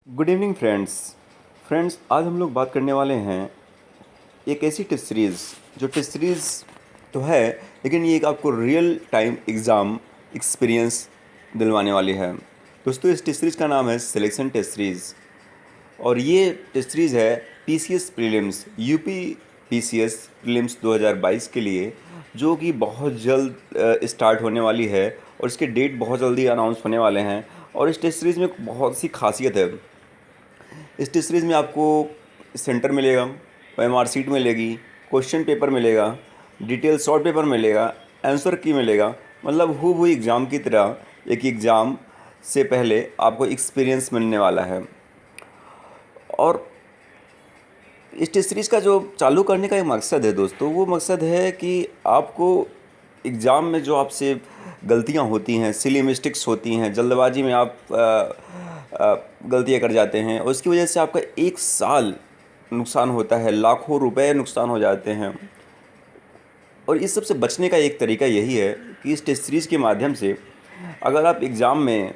Good evening friends आज हम लोग बात करने वाले हैं एक ऐसी टेस्ट सीरीज़ जो टेस्ट सीरीज़ तो है, लेकिन ये एक आपको रियल टाइम एग्ज़ाम एक्सपीरियंस दिलवाने वाली है। दोस्तों, इस टेस्ट सीरीज़ का नाम है सिलेक्शन टेस्ट सीरीज़ और ये टेस्ट सीरीज़ है PCS prelims UP PCS prelims 2022 के लिए, जो कि बहुत जल्द स्टार्ट होने वाली है और इसके डेट बहुत जल्दी अनाउंस होने वाले हैं। और इस टेस्ट सीरीज़ में बहुत सी खासियत है। इस टेस्ट सीरीज़ में आपको सेंटर मिलेगा, ओएमआर सीट मिलेगी, क्वेश्चन पेपर मिलेगा, डिटेल शॉर्ट पेपर मिलेगा, आंसर की मिलेगा। मतलब हूबहू एग्ज़ाम की तरह एक एग्ज़ाम से पहले आपको एक्सपीरियंस मिलने वाला है। और इस टेस्ट सीरीज़ का जो चालू करने का एक मकसद है दोस्तों, वो मकसद है कि आपको एग्ज़ाम में जो आपसे गलतियां होती हैं, सिली मिस्टेक्स होती हैं, जल्दबाजी में आप गलतियां कर जाते हैं और उसकी वजह से आपका एक साल नुकसान होता है, लाखों रुपए नुकसान हो जाते हैं। और इस सब से बचने का एक तरीका यही है कि इस टेस्ट सीरीज़ के माध्यम से अगर आप एग्ज़ाम में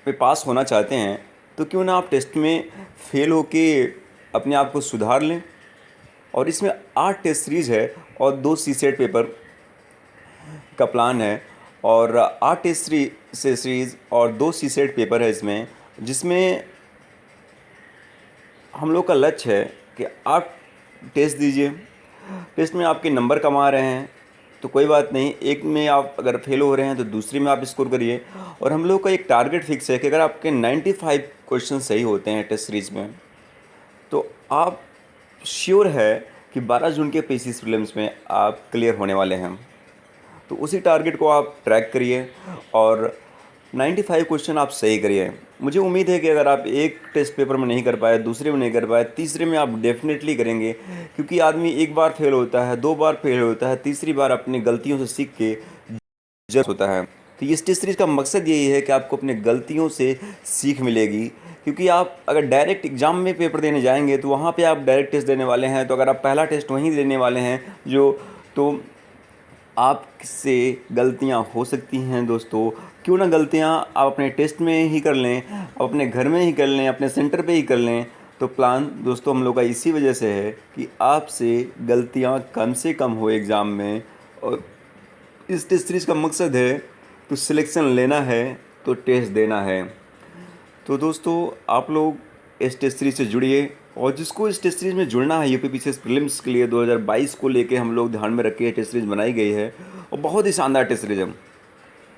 पास होना चाहते हैं तो क्यों ना आप टेस्ट में फ़ेल होके अपने आप को सुधार लें। और इसमें 8 टेस्ट सीरीज़ है और 2 सीसेट पेपर का प्लान है। और 8 टेस्ट सीरीज़ और 2 सीसेट पेपर है इसमें, जिसमें हम लोग का लक्ष्य है कि आप टेस्ट दीजिए। टेस्ट में आपके नंबर कम आ रहे हैं तो कोई बात नहीं, एक में आप अगर फेल हो रहे हैं तो दूसरी में आप स्कोर करिए। और हम लोग का एक टारगेट फिक्स है कि अगर आपके 95 क्वेश्चन सही होते हैं टेस्ट सीरीज़ में, तो आप श्योर है कि 12 जून के पीसीएस प्रीलिम्स में आप क्लियर होने वाले हैं। तो उसी टारगेट को आप ट्रैक करिए और 95 क्वेश्चन आप सही करिए। मुझे उम्मीद है कि अगर आप एक टेस्ट पेपर में नहीं कर पाए, दूसरे में नहीं कर पाए, तीसरे में आप डेफिनेटली करेंगे, क्योंकि आदमी एक बार फेल होता है, 2 बार फेल होता है, तीसरी बार अपनी गलतियों से सीख के जज होता है। तो इस टेस्ट सीरीज़ का मकसद यही है कि आपको अपने गलतियों से सीख मिलेगी। क्योंकि आप अगर डायरेक्ट एग्ज़ाम में पेपर देने जाएंगे तो वहाँ पे आप डायरेक्ट टेस्ट देने वाले हैं, तो अगर आप पहला टेस्ट वहीं देने वाले हैं तो आपसे गलतियां हो सकती हैं दोस्तों। क्यों ना गलतियां आप अपने टेस्ट में ही कर लें, आप अपने घर में ही कर लें, अपने सेंटर पे ही कर लें। तो प्लान दोस्तों हम लोग का इसी वजह से है कि आपसे गलतियां कम से कम हो एग्ज़ाम में। और इस टेस्ट सीरीज़ का मकसद है तो सिलेक्शन लेना है तो टेस्ट देना है। तो दोस्तों, आप लोग इस टेस्ट सीरीज़ से जुड़िए और जिसको इस टेस्ट सीरीज़ में जुड़ना है यूपी पीसीएस प्रीलिम्स के लिए 2022 को लेके हम लोग ध्यान में रख के टेस्ट सीरीज़ बनाई गई है और बहुत ही शानदार टेस्ट सीरीज़ है।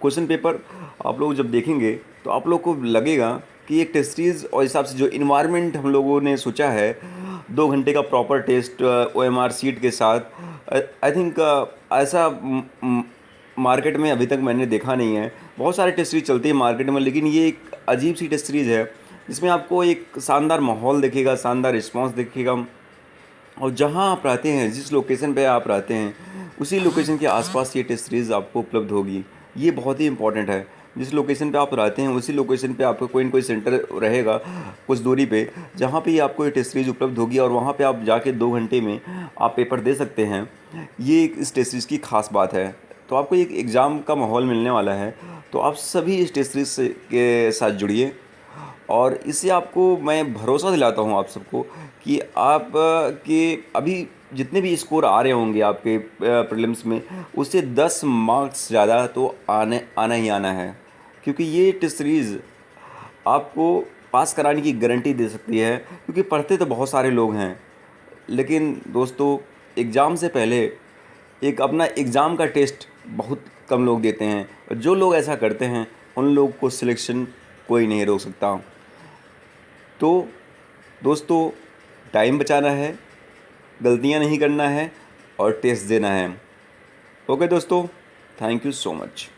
क्वेश्चन पेपर आप लोग जब देखेंगे तो आप लोग को लगेगा कि एक टेस्ट सीरीज़ और हिसाब से जो इन्वायरमेंट हम लोगों ने सोचा है, 2 घंटे का प्रॉपर टेस्ट ओएमआर सीट के साथ, आई थिंक ऐसा मार्केट में अभी तक मैंने देखा नहीं है। बहुत सारे टेस्ट सीरीज चलती है मार्केट में, लेकिन ये एक अजीब सी टेस्ट सीरीज़ है जिसमें आपको एक शानदार माहौल दिखेगा, शानदार रिस्पांस दिखेगा। और जहां आप रहते हैं, जिस लोकेशन पे आप रहते हैं, उसी लोकेशन के आसपास ये टेस्ट सीरीज़ आपको उपलब्ध होगी। ये बहुत ही इंपॉर्टेंट है। जिस लोकेशन पे आप रहते हैं उसी लोकेशन पे आपका कोई न कोई सेंटर रहेगा कुछ दूरी पे, जहाँ पे आपको ये टेस्ट सीरीज़ उपलब्ध होगी और वहाँ पे आप जाके 2 घंटे में आप पेपर दे सकते हैं। ये इस टेस्ट सीरीज़ की ख़ास बात है। तो आपको एक एग्ज़ाम का माहौल मिलने वाला है, तो आप सभी इस टेस्ट सीरीज़ के साथ जुड़िए। और इससे आपको मैं भरोसा दिलाता हूँ आप सबको कि आप के अभी जितने भी स्कोर आ रहे होंगे आपके प्रीलिम्स में, उससे 10 मार्क्स ज़्यादा तो आना ही आना है। क्योंकि ये टेस्ट सीरीज़ आपको पास कराने की गारंटी दे सकती है। क्योंकि पढ़ते तो बहुत सारे लोग हैं, लेकिन दोस्तों एग्ज़ाम से पहले एक अपना एग्ज़ाम का टेस्ट बहुत कम लोग देते हैं। और जो लोग ऐसा करते हैं उन लोग को सिलेक्शन कोई नहीं रोक सकता। तो दोस्तों, टाइम बचाना है, गलतियां नहीं करना है और टेस्ट देना है। ओके दोस्तों, थैंक यू सो मच।